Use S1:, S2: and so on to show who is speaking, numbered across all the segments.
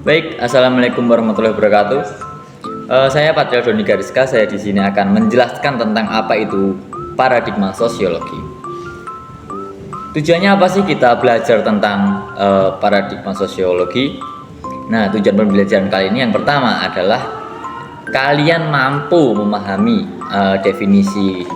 S1: Baik, assalamualaikum warahmatullahi wabarakatuh. Saya Patria Doni Gariska. Saya di sini akan menjelaskan tentang apa itu paradigma sosiologi. Tujuannya apa sih kita belajar tentang paradigma sosiologi? Nah, tujuan pembelajaran kali ini yang pertama adalah kalian mampu memahami definisi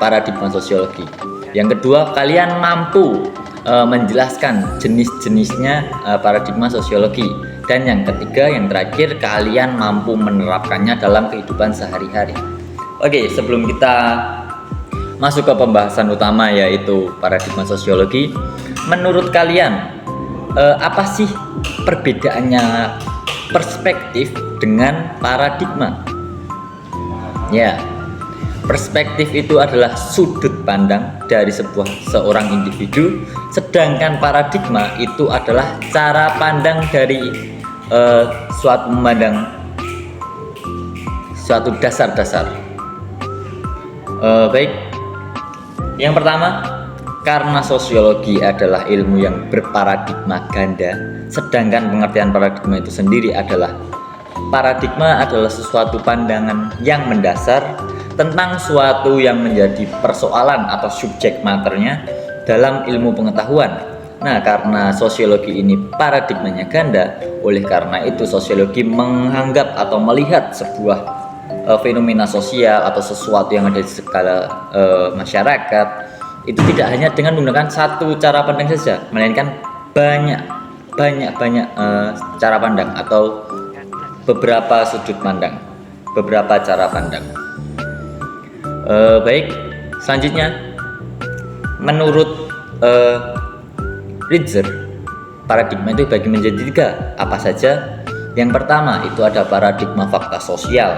S1: paradigma sosiologi. Yang kedua, kalian mampu menjelaskan jenis-jenisnya paradigma sosiologi. Dan yang ketiga, yang terakhir, kalian mampu menerapkannya dalam kehidupan sehari-hari. Oke, sebelum kita masuk ke pembahasan utama yaitu paradigma sosiologi, menurut kalian apa sih perbedaannya perspektif dengan paradigma? Ya, perspektif itu adalah sudut pandang dari seorang individu, sedangkan paradigma itu adalah cara pandang dari suatu memandang suatu dasar-dasar. Baik, yang pertama, karena sosiologi adalah ilmu yang berparadigma ganda, sedangkan pengertian paradigma itu sendiri adalah sesuatu pandangan yang mendasar tentang suatu yang menjadi persoalan atau subjek maternya dalam ilmu pengetahuan. Nah, karena sosiologi ini paradigmanya ganda, oleh karena itu sosiologi menganggap atau melihat sebuah fenomena sosial atau sesuatu yang ada di skala masyarakat itu tidak hanya dengan menggunakan satu cara pandang saja, melainkan banyak cara pandang atau beberapa sudut pandang, beberapa cara pandang. Baik, selanjutnya menurut Ritzer, paradigma itu dibagi menjadi tiga. Apa saja? Yang pertama itu ada paradigma fakta sosial.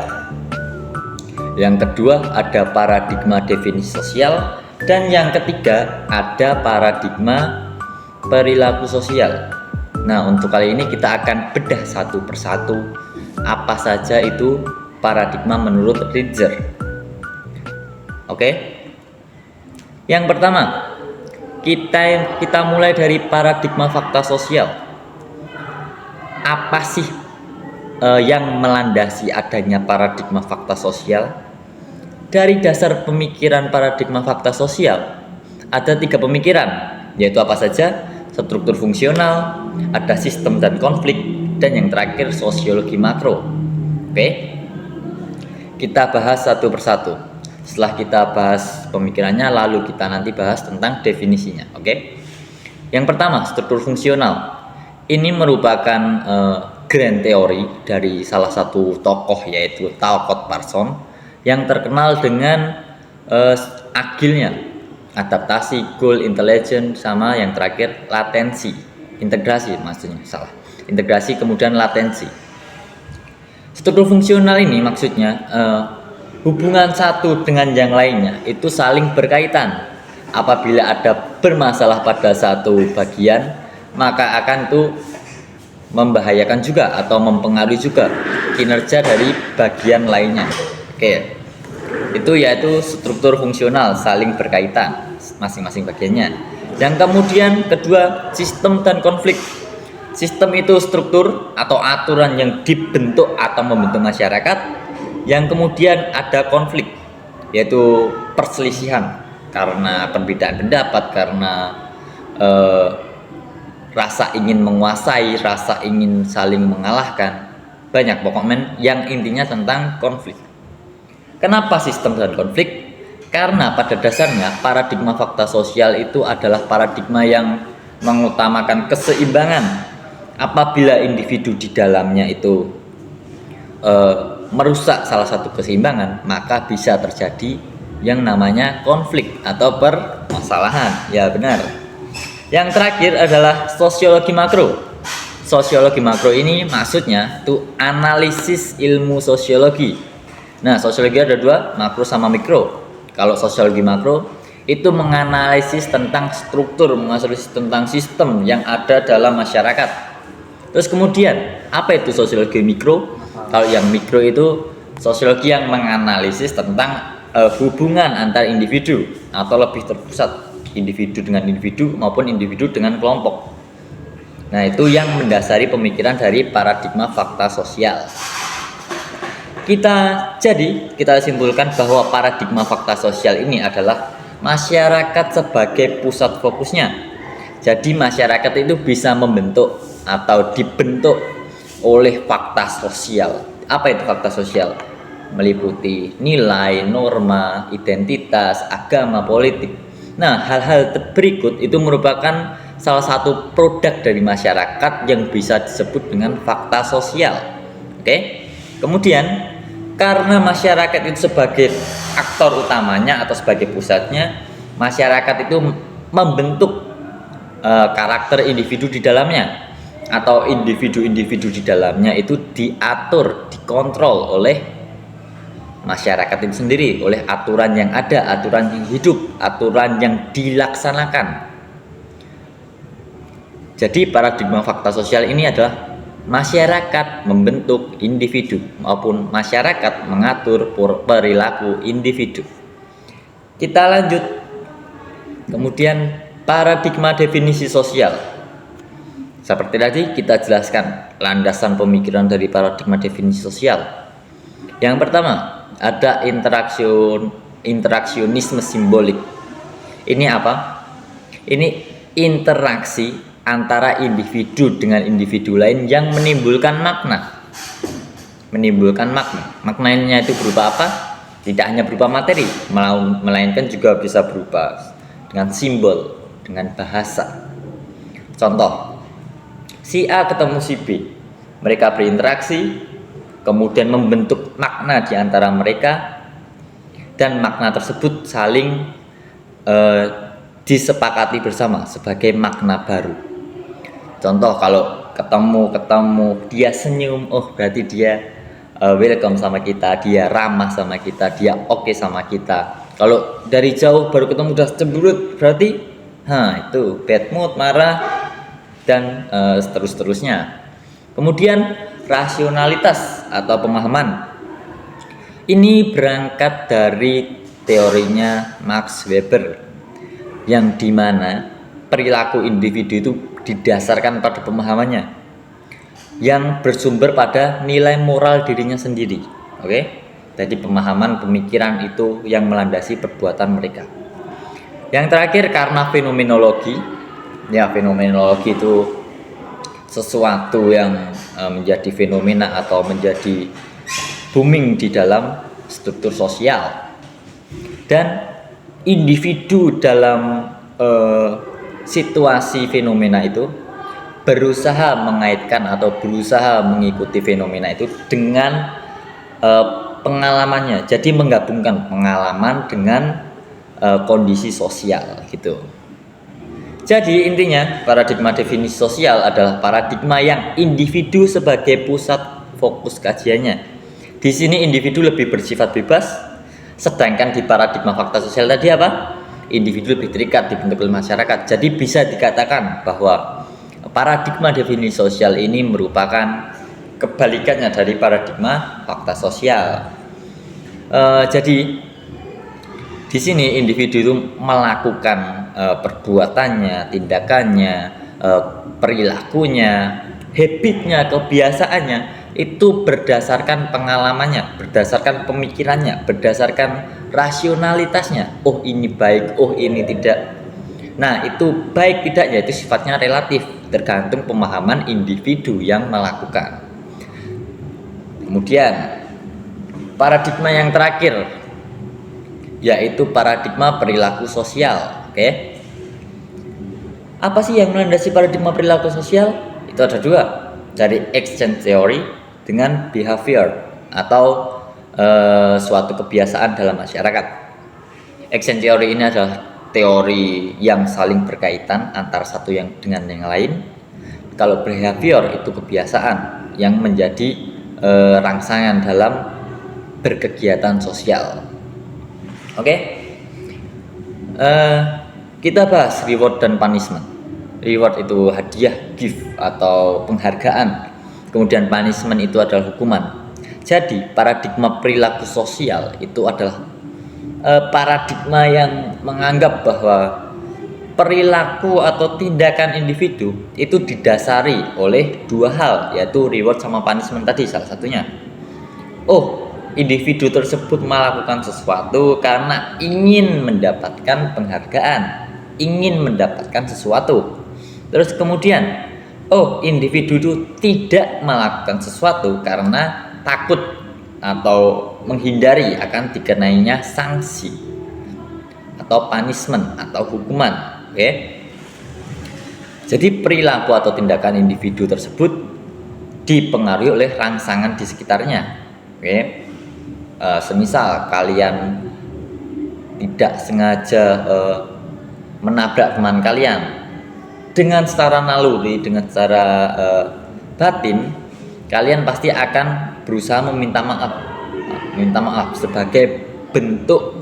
S1: Yang kedua ada paradigma definisi sosial, dan yang ketiga ada paradigma perilaku sosial. Nah, untuk kali ini kita akan bedah satu persatu apa saja itu paradigma menurut Ritzer. Oke. Yang pertama, kita mulai dari paradigma fakta sosial. Apa sih yang melandasi adanya paradigma fakta sosial? Dari dasar pemikiran paradigma fakta sosial ada tiga pemikiran, yaitu apa saja? Struktur fungsional, ada sistem dan konflik, dan yang terakhir sosiologi makro. Oke, kita bahas satu persatu. Setelah kita bahas pemikirannya, lalu kita nanti bahas tentang definisinya. Oke. Yang pertama, struktur fungsional. Ini merupakan grand teori dari salah satu tokoh, yaitu Talcott Parsons, yang terkenal dengan agilnya, adaptasi, goal, intelligence, sama yang terakhir latensi, integrasi maksudnya, salah. Integrasi kemudian latensi. Struktur fungsional ini maksudnya hubungan satu dengan yang lainnya itu saling berkaitan. Apabila ada bermasalah pada satu bagian, maka akan tuh membahayakan juga atau mempengaruhi juga kinerja dari bagian lainnya. Oke, itu yaitu struktur fungsional, saling berkaitan masing-masing bagiannya. Yang kemudian kedua, sistem dan konflik. Sistem itu struktur atau aturan yang dibentuk atau membentuk masyarakat. Yang kemudian ada konflik, yaitu perselisihan karena perbedaan pendapat, karena rasa ingin menguasai, rasa ingin saling mengalahkan. Banyak pokoknya yang intinya tentang konflik. Kenapa sistem dan konflik? Karena pada dasarnya paradigma fakta sosial itu adalah paradigma yang mengutamakan keseimbangan. Apabila individu di dalamnya itu merusak salah satu keseimbangan, maka bisa terjadi yang namanya konflik atau permasalahan. Ya, benar. Yang terakhir adalah sosiologi makro. Sosiologi makro ini maksudnya tuh analisis ilmu sosiologi. Nah, sosiologi ada dua, makro sama mikro. Kalau sosiologi makro itu menganalisis tentang struktur, menganalisis tentang sistem yang ada dalam masyarakat. Terus kemudian apa itu sosiologi mikro? Kalau yang mikro itu sosiologi yang menganalisis tentang hubungan antar individu atau lebih terpusat individu dengan individu maupun individu dengan kelompok. Nah, itu yang mendasari pemikiran dari paradigma fakta sosial. Kita simpulkan bahwa paradigma fakta sosial ini adalah masyarakat sebagai pusat fokusnya. Jadi masyarakat itu bisa membentuk atau dibentuk oleh fakta sosial. Apa itu fakta sosial? Meliputi nilai, norma, identitas, agama, politik. Nah, hal-hal berikut itu merupakan salah satu produk dari masyarakat yang bisa disebut dengan fakta sosial. Oke? Kemudian, karena masyarakat itu sebagai aktor utamanya atau sebagai pusatnya, masyarakat itu membentuk karakter individu di dalamnya, atau individu-individu di dalamnya itu diatur, dikontrol oleh masyarakat itu sendiri, oleh aturan yang ada, aturan yang hidup, aturan yang dilaksanakan. Jadi paradigma fakta sosial ini adalah masyarakat membentuk individu maupun masyarakat mengatur perilaku individu. Kita lanjut. Kemudian paradigma definisi sosial. Seperti tadi kita jelaskan landasan pemikiran dari paradigma definisi sosial. Yang pertama, ada interaksionisme simbolik. Ini apa? Ini interaksi antara individu dengan individu lain yang menimbulkan makna. Maknanya itu berupa apa? Tidak hanya berupa materi, melainkan juga bisa berupa dengan simbol, dengan bahasa. Contoh, si A ketemu si B, mereka berinteraksi, kemudian membentuk makna di antara mereka, dan makna tersebut saling disepakati bersama sebagai makna baru. Contoh, kalau ketemu dia senyum, oh berarti dia welcome sama kita, dia ramah sama kita, dia oke sama kita. Kalau dari jauh baru ketemu udah cemberut, berarti itu bad mood, marah, dan seterusnya. Kemudian rasionalitas atau pemahaman. Ini berangkat dari teorinya Max Weber, yang dimana perilaku individu itu didasarkan pada pemahamannya yang bersumber pada nilai moral dirinya sendiri. Oke? Jadi pemahaman, pemikiran itu yang melandasi perbuatan mereka. Yang terakhir, karena fenomenologi. Ya, fenomenologi itu sesuatu yang menjadi fenomena atau menjadi booming di dalam struktur sosial. Dan individu dalam situasi fenomena itu berusaha mengaitkan atau berusaha mengikuti fenomena itu dengan pengalamannya. Jadi menggabungkan pengalaman dengan kondisi sosial gitu. Jadi intinya paradigma definisi sosial adalah paradigma yang individu sebagai pusat fokus kajiannya. Di sini individu lebih bersifat bebas, sedangkan di paradigma fakta sosial tadi apa? Individu lebih terikat dibentuk oleh masyarakat. Jadi bisa dikatakan bahwa paradigma definisi sosial ini merupakan kebalikannya dari paradigma fakta sosial. Jadi di sini individu itu melakukan perbuatannya, tindakannya, perilakunya, habitnya, kebiasaannya itu berdasarkan pengalamannya, berdasarkan pemikirannya, berdasarkan rasionalitasnya. Oh ini baik, oh ini tidak. Nah, itu baik tidaknya itu sifatnya relatif, tergantung pemahaman individu yang melakukan. Kemudian paradigma yang terakhir yaitu paradigma perilaku sosial. Oke. Apa sih yang melandasi paradigma perilaku sosial? Itu ada dua, dari exchange theory dengan behavior atau suatu kebiasaan dalam masyarakat. Exchange theory ini adalah teori yang saling berkaitan antara satu yang dengan yang lain. Kalau behavior itu kebiasaan yang menjadi rangsangan dalam berkegiatan sosial. Oke. Kita bahas reward dan punishment. Reward itu hadiah, gift atau penghargaan. Kemudian punishment itu adalah hukuman. Jadi paradigma perilaku sosial itu adalah paradigma yang menganggap bahwa perilaku atau tindakan individu itu didasari oleh dua hal, yaitu reward sama punishment tadi salah satunya. Oh, individu tersebut melakukan sesuatu karena ingin mendapatkan penghargaan, ingin mendapatkan sesuatu. Terus kemudian, oh, individu itu tidak melakukan sesuatu karena takut atau menghindari akan dikenainya sanksi atau punishment atau hukuman. Oke. Jadi perilaku atau tindakan individu tersebut dipengaruhi oleh rangsangan di sekitarnya. Oke. Semisal kalian tidak sengaja menabrak teman kalian, dengan secara naluri, dengan secara batin, kalian pasti akan berusaha meminta maaf sebagai bentuk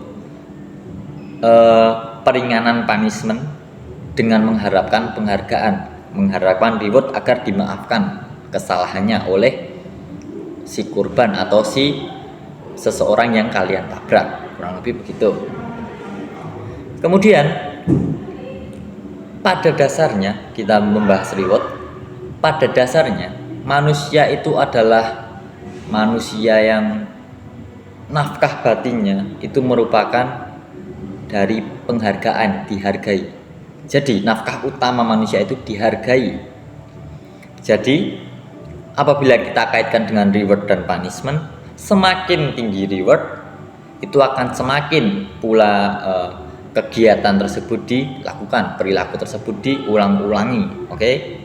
S1: peringanan punishment, dengan mengharapkan penghargaan, mengharapkan reward agar dimaafkan kesalahannya oleh si korban atau si seseorang yang kalian tabrak, kurang lebih begitu. Kemudian pada dasarnya kita membahas reward. Pada dasarnya manusia itu adalah manusia yang nafkah batinnya itu merupakan dari penghargaan, dihargai. Jadi nafkah utama manusia itu dihargai. Jadi apabila kita kaitkan dengan reward dan punishment, semakin tinggi reward itu akan semakin pula kegiatan tersebut dilakukan, perilaku tersebut diulang-ulangi. Oke?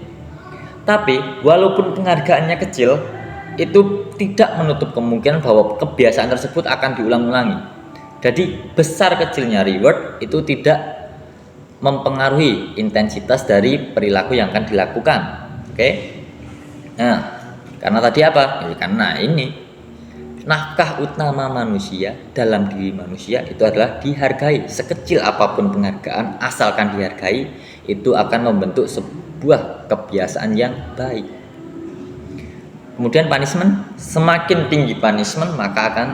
S1: Tapi walaupun penghargaannya kecil, itu tidak menutup kemungkinan bahwa kebiasaan tersebut akan diulang-ulangi. Jadi besar kecilnya reward itu tidak mempengaruhi intensitas dari perilaku yang akan dilakukan. Oke? Nah, karena tadi apa? Ya, karena ini nafkah utama manusia dalam diri manusia itu adalah dihargai. Sekecil apapun penghargaan, asalkan dihargai, itu akan membentuk sebuah kebiasaan yang baik. Kemudian punishment, semakin tinggi punishment maka akan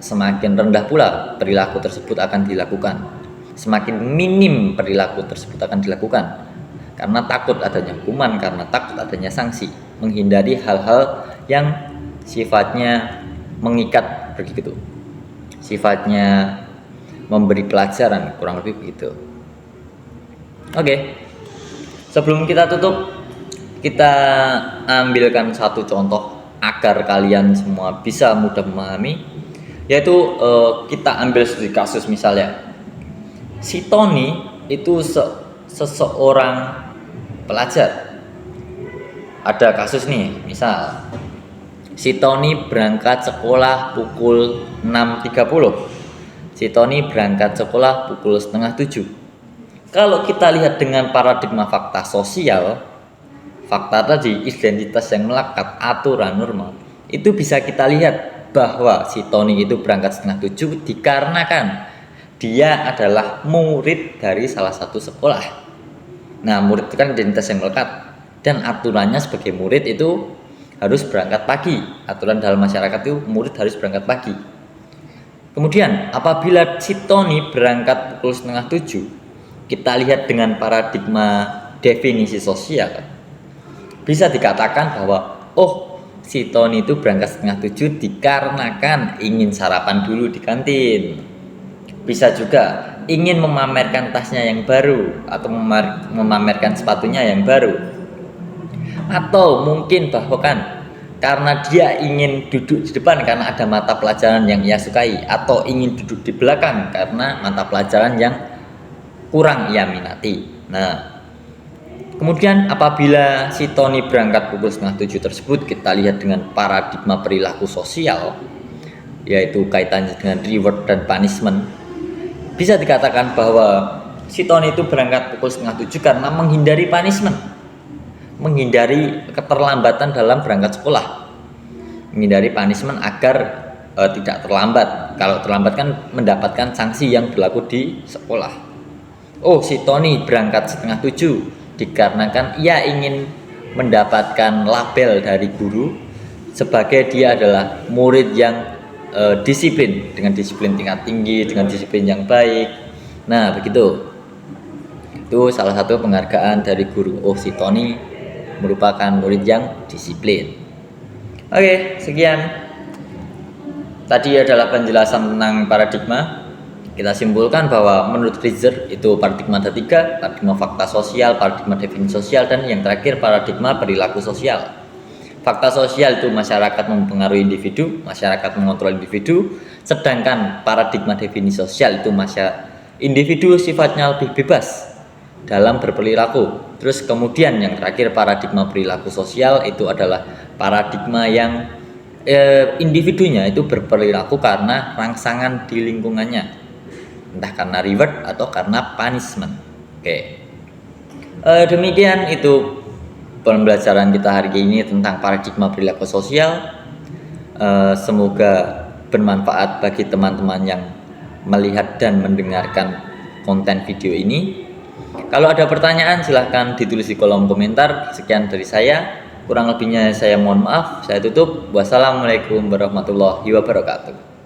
S1: semakin rendah pula perilaku tersebut akan dilakukan. Semakin minim perilaku tersebut akan dilakukan karena takut adanya hukuman, karena takut adanya sanksi, menghindari hal-hal yang sifatnya mengikat begitu, sifatnya memberi pelajaran, kurang lebih begitu. Oke. Sebelum kita tutup, kita ambilkan satu contoh agar kalian semua bisa mudah memahami, yaitu kita ambil studi kasus misalnya. Si Tony itu seseorang pelajar. Ada kasus nih, misal si Tony berangkat sekolah pukul 6.30. Si Tony berangkat sekolah pukul setengah 7. Kalau kita lihat dengan paradigma fakta sosial, fakta tadi, identitas yang melekat, aturan normal, itu bisa kita lihat bahwa si Tony itu berangkat setengah 7 dikarenakan dia adalah murid dari salah satu sekolah. Nah, murid itu kan identitas yang melekat, dan aturannya sebagai murid itu harus berangkat pagi. Aturan dalam masyarakat itu murid harus berangkat pagi. Kemudian apabila si Tony berangkat pukul setengah 7, kita lihat dengan paradigma definisi sosial, bisa dikatakan bahwa oh, si Tony itu berangkat setengah 7 dikarenakan ingin sarapan dulu di kantin. Bisa juga ingin memamerkan tasnya yang baru atau memamerkan sepatunya yang baru. Atau mungkin bahkan karena dia ingin duduk di depan karena ada mata pelajaran yang ia sukai, atau ingin duduk di belakang karena mata pelajaran yang kurang ia minati. Nah, kemudian apabila si Tony berangkat pukul setengah 7 tersebut, kita lihat dengan paradigma perilaku sosial, yaitu kaitannya dengan reward dan punishment. Bisa dikatakan bahwa si Tony itu berangkat pukul setengah 7 karena menghindari punishment, menghindari keterlambatan dalam berangkat sekolah, menghindari punishment agar tidak terlambat. Kalau terlambat kan mendapatkan sanksi yang berlaku di sekolah. Oh, si Tony berangkat setengah 7 dikarenakan ia ingin mendapatkan label dari guru sebagai dia adalah murid yang disiplin, dengan disiplin tingkat tinggi, dengan disiplin yang baik. Nah, begitu. Itu salah satu penghargaan dari guru. Oh, si Tony merupakan murid yang disiplin. Oke, sekian. Tadi adalah penjelasan tentang paradigma. Kita simpulkan bahwa menurut Rizer itu paradigma ada 3, paradigma fakta sosial, paradigma definisi sosial, dan yang terakhir paradigma perilaku sosial. Fakta sosial itu masyarakat mempengaruhi individu, masyarakat mengontrol individu, sedangkan paradigma definisi sosial itu individu sifatnya lebih bebas dalam berperilaku. Terus kemudian yang terakhir paradigma perilaku sosial itu adalah paradigma yang individunya itu berperilaku karena rangsangan di lingkungannya, entah karena reward atau karena punishment. Oke. Demikian itu pembelajaran kita hari ini tentang paradigma perilaku sosial. Semoga bermanfaat bagi teman-teman yang melihat dan mendengarkan konten video ini. Kalau ada pertanyaan silahkan ditulis di kolom komentar. Sekian dari saya, kurang lebihnya saya mohon maaf. Saya tutup. Wassalamualaikum warahmatullahi wabarakatuh.